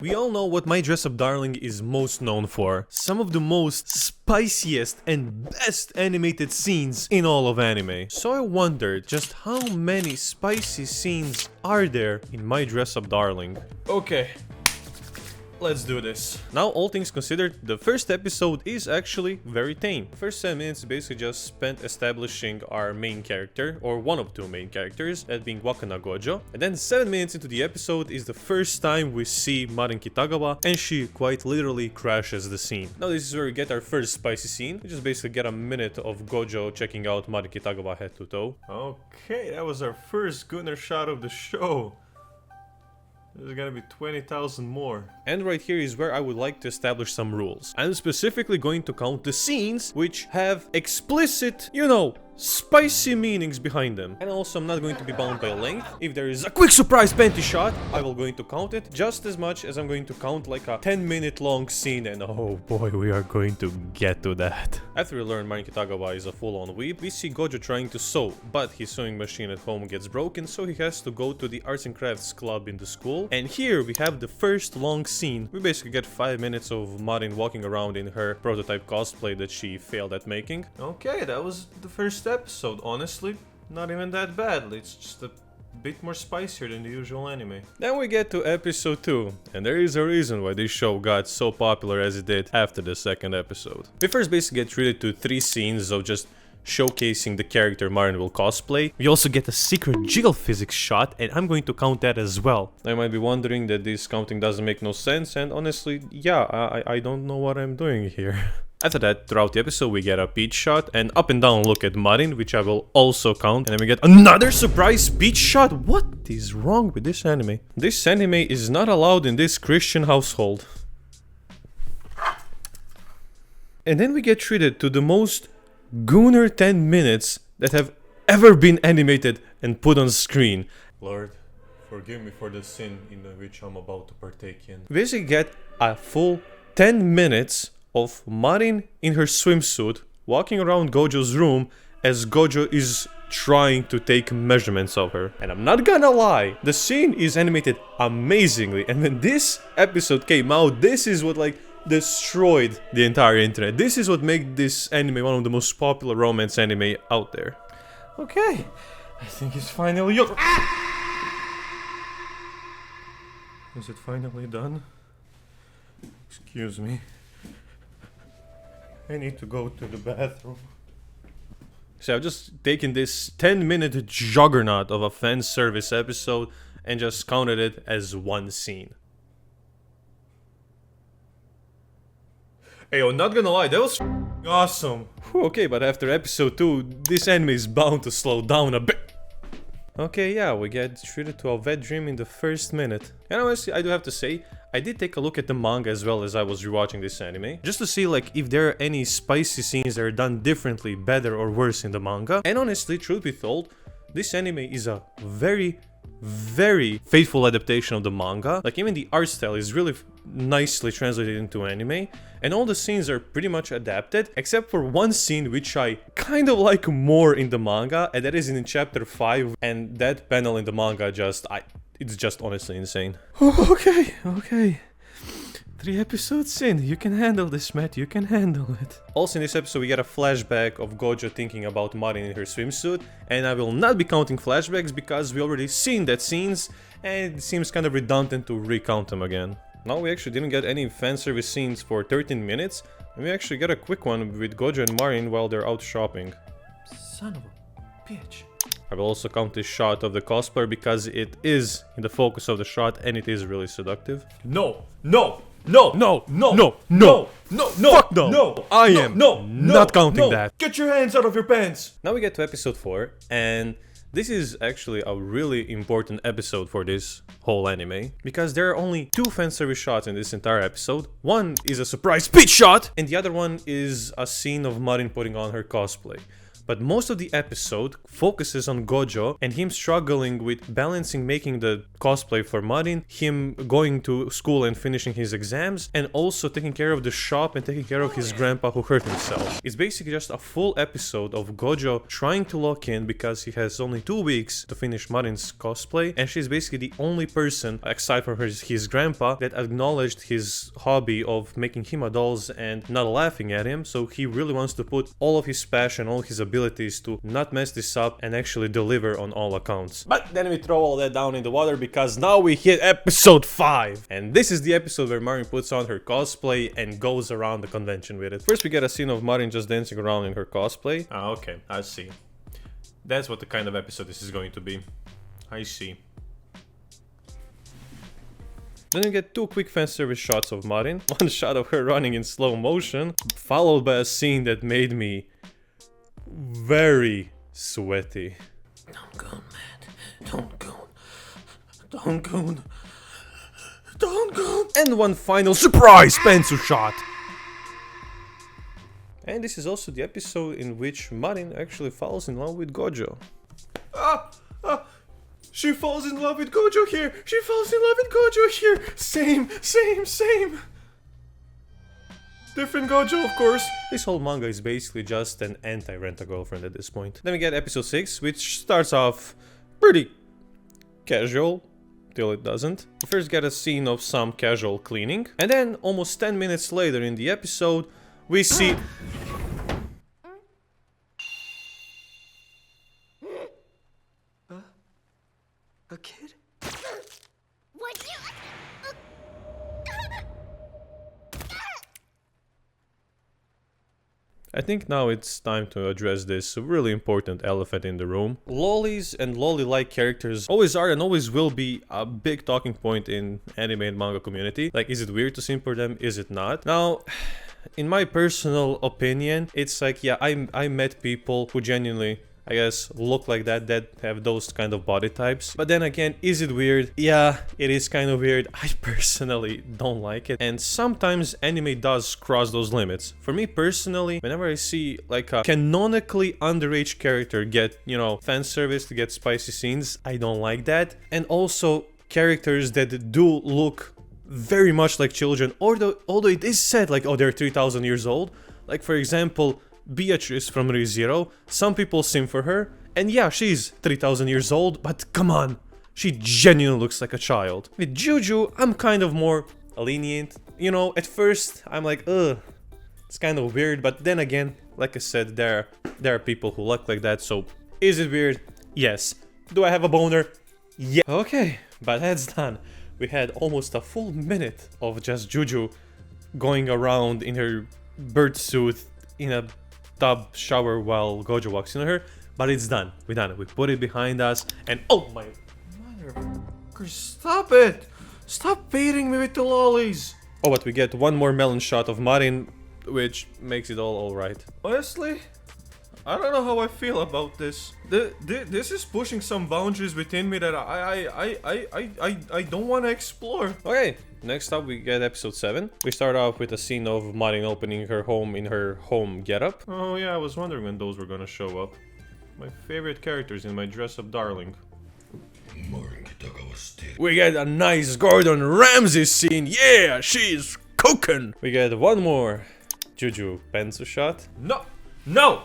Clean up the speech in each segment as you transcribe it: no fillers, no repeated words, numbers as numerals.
We all know what My Dress Up Darling is most known for. Some of the most spiciest and best animated scenes in all of anime. So I wondered just how many spicy scenes are there in My Dress Up Darling. Okay. Let's do this. Now, all things considered, the first episode is actually very tame. The first 10 minutes basically just spent establishing our main character, or one of two main characters, that being Wakana Gojo. And then 7 minutes into the episode is the first time we see Marin Kitagawa, and she quite literally crashes the scene. Now, this is where we get our first spicy scene. We just basically get a minute of Gojo checking out Marin Kitagawa head to toe. Okay, that was our first Gunner shot of the show. There's gonna be 20,000 more. And right here is where I would like to establish some rules. I'm specifically going to count the scenes which have explicit, spicy meanings behind them. And also I'm not going to be bound by length. If there is a quick surprise panty shot, I will going to count it just as much as I'm going to count like a 10-minute long scene, and oh boy, we are going to get to that. After we learn Marin Kitagawa is a full-on weeb, we see Gojo trying to sew, but his sewing machine at home gets broken, so he has to go to the arts and crafts club in the school. And here we have the first long scene. We basically get 5 minutes of Marin walking around in her prototype cosplay that she failed at making. Okay, that was the first episode. Honestly, not even that bad. It's just a bit more spicier than the usual anime. Then we get to episode 2, and there is a reason why this show got so popular as it did after the second episode. We first basically get treated to 3 scenes of just showcasing the character Marin will cosplay. We also get a secret jiggle physics shot, and I'm going to count that as well. I might be wondering that this counting doesn't make no sense, and honestly, yeah, I don't know what I'm doing here. After that, throughout the episode, we get a peach shot and up and down look at Marin, which I will also count. And then we get another surprise peach shot. What is wrong with this anime? This anime is not allowed in this Christian household. And then we get treated to the most Gunner 10 minutes that have ever been animated and put on screen. Lord, forgive me for the sin in which I'm about to partake in. We basically get a full 10 minutes of Marin in her swimsuit walking around Gojo's room as Gojo is trying to take measurements of her. And I'm not gonna lie, the scene is animated amazingly, and when this episode came out, this is what destroyed the entire internet. This is what made this anime one of the most popular romance anime out there. Okay, I think it's finally over. Is it finally done? Excuse me. I need to go to the bathroom. So I've just taken this 10-minute juggernaut of a fan service episode and just counted it as one scene. Hey, I'm not gonna lie, that was awesome. Whew, okay, but after episode 2, this anime is bound to slow down a bit. Okay, yeah, we get treated to a wet dream in the first minute. And honestly, I do have to say, I did take a look at the manga as well as I was rewatching this anime, just to see if there are any spicy scenes that are done differently, better or worse in the manga. And honestly, truth be told, this anime is a very, very faithful adaptation of the manga. Even the art style is really nicely translated into anime, and all the scenes are pretty much adapted, except for one scene which I kind of like more in the manga, and that is in chapter 5, and that panel in the manga it's just honestly insane. Okay. 3 episodes in, you can handle this, Matt, you can handle it. Also in this episode we get a flashback of Gojo thinking about Marin in her swimsuit, and I will not be counting flashbacks because we already seen that scenes, and it seems kind of redundant to recount them again. Now we actually didn't get any fan service scenes for 13 minutes, and we actually get a quick one with Gojo and Marin while they're out shopping. Son of a bitch. I will also count this shot of the cosplayer because it is in the focus of the shot and it is really seductive. No! Fuck no! I am not counting that. Get your hands out of your pants! Now we get to episode 4, and this is actually a really important episode for this whole anime, because there are only 2 fanservice shots in this entire episode. One is a surprise pitch shot, and the other one is a scene of Marin putting on her cosplay. but most of the episode focuses on Gojo and him struggling with balancing making the cosplay for Marin, him going to school and finishing his exams, and also taking care of the shop and taking care of his grandpa who hurt himself. It's basically just a full episode of Gojo trying to lock in because he has only 2 weeks to finish Marin's cosplay, and she's basically the only person, aside from his grandpa, that acknowledged his hobby of making hima dolls and not laughing at him, so he really wants to put all of his passion, all his abilities to not mess this up and actually deliver on all accounts. But then we throw all that down in the water because now we hit episode 5, and this is the episode where Marin puts on her cosplay and goes around the convention with it. First we get a scene of Marin just dancing around in her cosplay. Ah, okay, I see. That's what the kind of episode this is going to be. I see. Then you get 2 quick fan service shots of Marin, one shot of her running in slow motion, followed by a scene that made me very sweaty. Don't go, man. Don't go. Don't go. Don't go. And one final surprise pencil shot! And this is also the episode in which Marin actually falls in love with Gojo. She falls in love with Gojo here! She falls in love with Gojo here! Same! Different Gojo, of course. This whole manga is basically just an anti-rent-a-girlfriend at this point. Then we get episode 6, which starts off pretty casual, till it doesn't. We first get a scene of some casual cleaning, and then almost 10 minutes later in the episode, we see... A kid? What you... I think now it's time to address this really important elephant in the room. Lollies and lolly-like characters always are and always will be a big talking point in anime and manga community. Like, is it weird to simp for them? Is it not? Now, in my personal opinion, it's like, yeah, I met people who genuinely, I guess, look like that have those kind of body types. But then again, is it weird? Yeah, it is kind of weird. I personally don't like it. And sometimes anime does cross those limits. For me personally, whenever I see like a canonically underage character get, you know, fan service to get spicy scenes, I don't like that. And also characters that do look very much like children, although it is said like, oh, they're 3,000 years old. Like, for example, Beatrice from ReZero, some people simp for her, and yeah, she's 3,000 years old, but come on, she genuinely looks like a child. With Juju, I'm kind of more lenient. You know, at first, I'm like, ugh, it's kind of weird, but then again, like I said, there are people who look like that, so is it weird? Yes. Do I have a boner? Yeah. Okay, but that's done. We had almost a full minute of just Juju going around in her bird suit in a tub shower while Gojo walks in on her, but it's done. We done it. We put it behind us, and oh my motherfucker, stop it! Stop beating me with the lollies! Oh, but we get one more melon shot of Marin, which makes it all alright. Honestly, I don't know how I feel about this. This is pushing some boundaries within me that I don't want to explore. Okay, next up we get episode 7. We start off with a scene of Marin opening her home in her home getup. Oh yeah, I was wondering when those were gonna show up. My favorite characters in my dress-up darling. We get a nice Gordon Ramsay scene. Yeah, she's cooking. We get one more Juju pencil shot. No!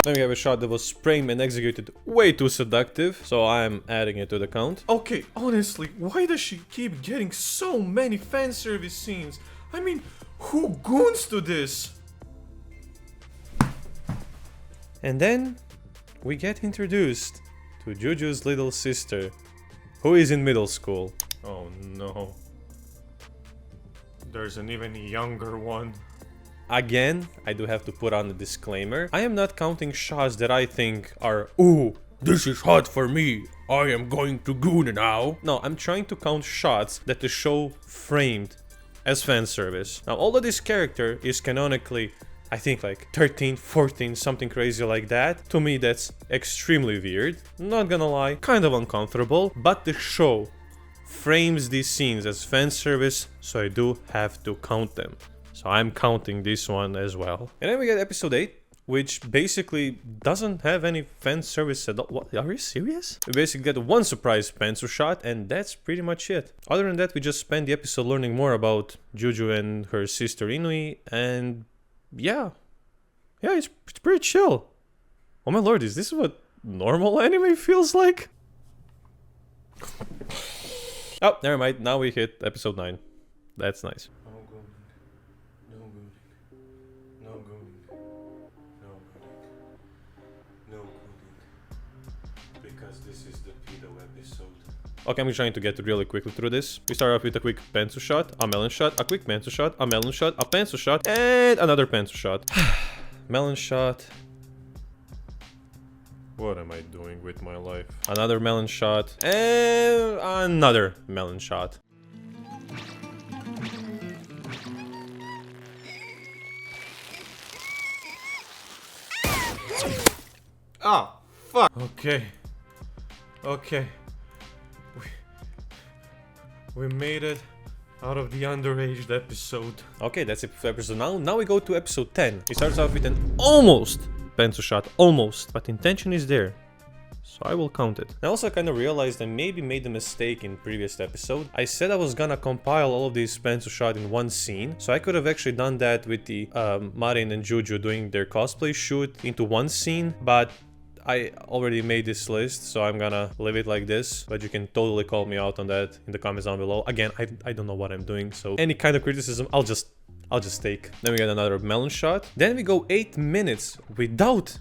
Then we have a shot that was framed and executed way too seductive, so I'm adding it to the count. Okay, honestly, why does she keep getting so many fan service scenes? I mean, who goons to this? And then we get introduced to Juju's little sister, who is in middle school. Oh no. There's an even younger one. Again, I do have to put on a disclaimer. I am not counting shots that I think are, ooh, this is hot for me, I am going to goon now. No, I'm trying to count shots that the show framed as fan service. Now, although this character is canonically, I think like 13, 14, something crazy like that, to me that's extremely weird. Not gonna lie, kind of uncomfortable, but the show frames these scenes as fan service, so I do have to count them. So I'm counting this one as well. And then we get episode 8, which basically doesn't have any fan service at all. What, are you serious? We basically get one surprise pencil shot, and that's pretty much it. Other than that, we just spend the episode learning more about Juju and her sister Inui, and yeah, it's pretty chill. Oh my lord, is this what normal anime feels like? Oh, never mind. Now we hit episode 9. That's nice. No going. No going. No going. No going. No going. Because this is the pedo episode. Okay, I'm trying to get really quickly through this. We start off with a quick pencil shot, a melon shot, a quick pencil shot, a melon shot, a pencil shot, and another pencil shot. Melon shot. What am I doing with my life? Another melon shot, and another melon shot. Oh, fuck. Okay. We made it out of the underaged episode. Okay, that's it for episode now. Now we go to episode 10. It starts off with an almost pencil shot, almost, but intention is there. So I will count it. I also kind of realized I maybe made a mistake in previous episode. I said I was gonna compile all of these pencil shots in one scene. So I could have actually done that with the Marin and Juju doing their cosplay shoot into one scene, but I already made this list, so I'm gonna leave it like this, but you can totally call me out on that in the comments down below. Again, I don't know what I'm doing, so any kind of criticism, I'll just take. Then we get another melon shot. Then we go 8 minutes without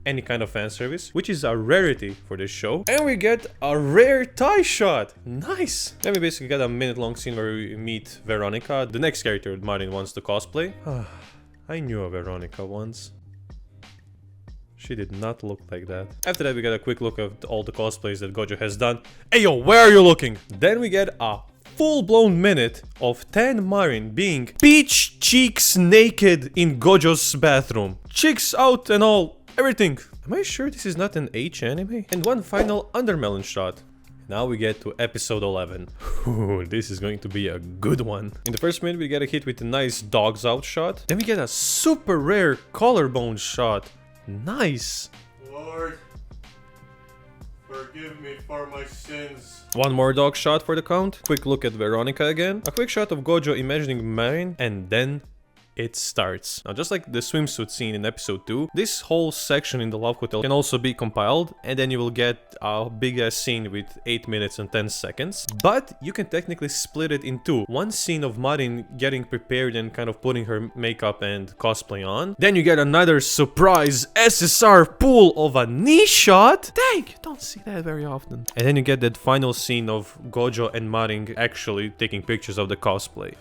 any kind of fan service, which is a rarity for this show. And we get a rare tie shot. Nice. Then we basically get a minute-long scene where we meet Veronica, the next character Martin wants to cosplay. I knew a Veronica once. She did not look like that. After that, we get a quick look at all the cosplays that Gojo has done. Hey yo, where are you looking? Then we get a full-blown minute of Tan Marin being peach cheeks naked in Gojo's bathroom. Cheeks out and all, everything. Am I sure this is not an H anime? And one final undermelon shot. Now we get to episode 11. Ooh, this is going to be a good one. In the first minute, we get a hit with a nice dogs out shot. Then we get a super rare collarbone shot. Nice. Lord, forgive me for my sins. One more dog shot for the count. Quick look at Veronica again. A quick shot of Gojo imagining Marin, and then it starts. Now, just like the swimsuit scene in episode 2, this whole section in the Love Hotel can also be compiled, and then you will get a big ass scene with 8 minutes and 10 seconds. But you can technically split it in two. One scene of Marin getting prepared and kind of putting her makeup and cosplay on. Then you get another surprise SSR pull of a knee shot. Dang, you don't see that very often. And then you get that final scene of Gojo and Marin actually taking pictures of the cosplay.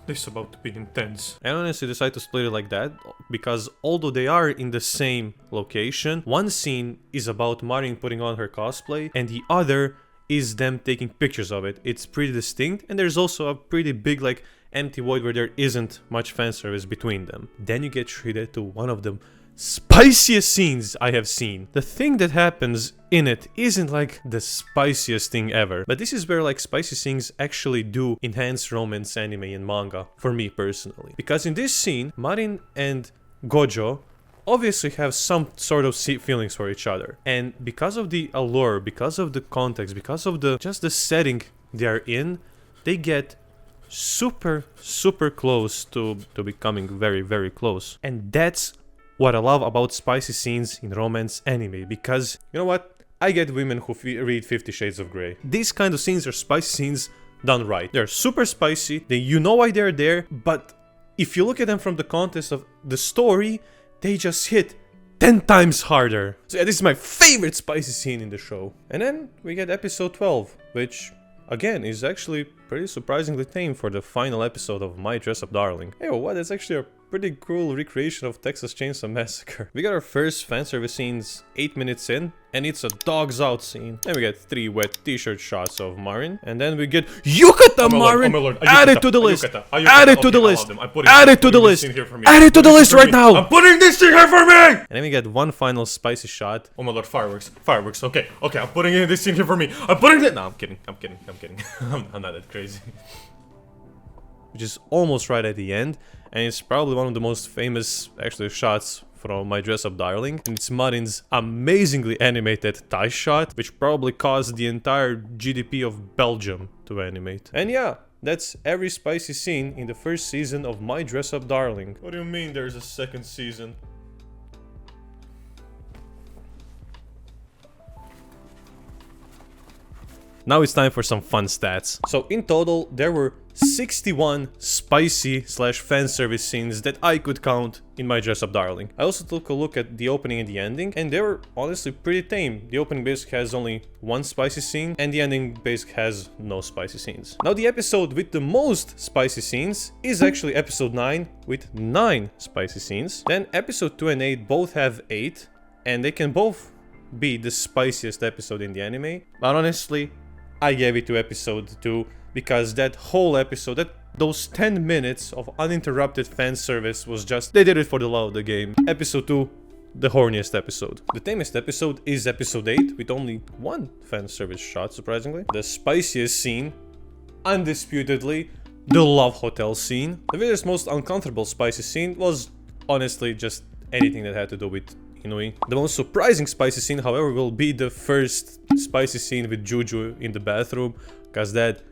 This is about to be intense. I honestly decided to split it like that because although they are in the same location, one scene is about Marin putting on her cosplay and the other is them taking pictures of it. It's pretty distinct, and there's also a pretty big like empty void where there isn't much fan service between them. Then you get treated to one of the spiciest scenes I have seen. The thing that happens in it isn't like the spiciest thing ever, but this is where like spicy things actually do enhance romance anime and manga, for me personally. Because in this scene, Marin and Gojo obviously have some sort of feelings for each other, and because of the allure, because of the context, because of the just the setting they are in, they get super close to becoming very close. And that's what I love about spicy scenes in romance anime, because, you know what? I get women who read 50 Shades of Grey. These kind of scenes are spicy scenes done right. They're super spicy, you know why they're there, but if you look at them from the context of the story, they just hit 10 times harder. So yeah, this is my favorite spicy scene in the show. And then we get episode 12, which again is actually pretty surprisingly tame for the final episode of My Dress Up Darling. Hey, what? That's actually a pretty cool recreation of Texas Chainsaw Massacre. We got our first fanservice scenes 8 minutes in, and it's a dogs out scene. Then we get 3 wet t-shirt shots of Marin, and then we get Yukata Marin added to the list. Added to the list. Added to the list. Added to the list right now. I'm putting this thing here for me! And then we get one final spicy shot. Oh my lord, fireworks. Fireworks. Okay, I'm putting in this thing here for me. I'm putting it. No, I'm kidding. I'm not that crazy. Which is almost right at the end, and it's probably one of the most famous actually shots from My Dress Up Darling, and it's Marin's amazingly animated thigh shot, which probably caused the entire GDP of Belgium to animate. And yeah, that's every spicy scene in the first season of My Dress Up Darling. What do you mean there's a second season? Now it's time for some fun stats. So in total, there were 61 spicy / fan service scenes that I could count in My Dress Up Darling. I also took a look at the opening and the ending, and they were honestly pretty tame. The opening basically has only one spicy scene, and the ending basically has no spicy scenes. Now the episode with the most spicy scenes is actually episode 9 with 9 spicy scenes. Then episode 2 and 8 both have 8, and they can both be the spiciest episode in the anime. But honestly, I gave it to episode 2 because that whole episode, those 10 minutes of uninterrupted fan service was just, they did it for the love of the game. Episode 2, the horniest episode. The tamest episode is episode 8 with only one fan service shot, surprisingly. The spiciest scene, undisputedly, the Love Hotel scene. The video's most uncomfortable spicy scene was honestly just anything that had to do with Inui. The most surprising spicy scene, however, will be the first spicy scene with Juju in the bathroom, because that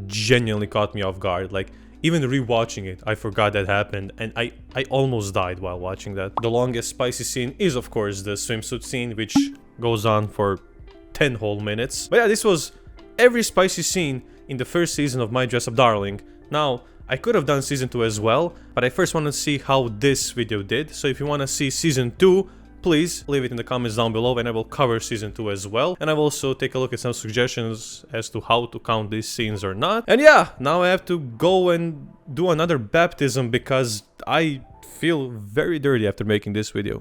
genuinely caught me off guard. Like, even rewatching it, I forgot that happened, and I almost died while watching that. The longest spicy scene is, of course, the swimsuit scene, which goes on for 10 whole minutes. But yeah, this was every spicy scene in the first season of My Dress Up Darling. Now, I could have done season 2 as well, but I first want to see how this video did. So if you want to see season 2, please leave it in the comments down below, and I will cover season 2 as well. And I will also take a look at some suggestions as to how to count these scenes or not. And yeah, now I have to go and do another baptism because I feel very dirty after making this video.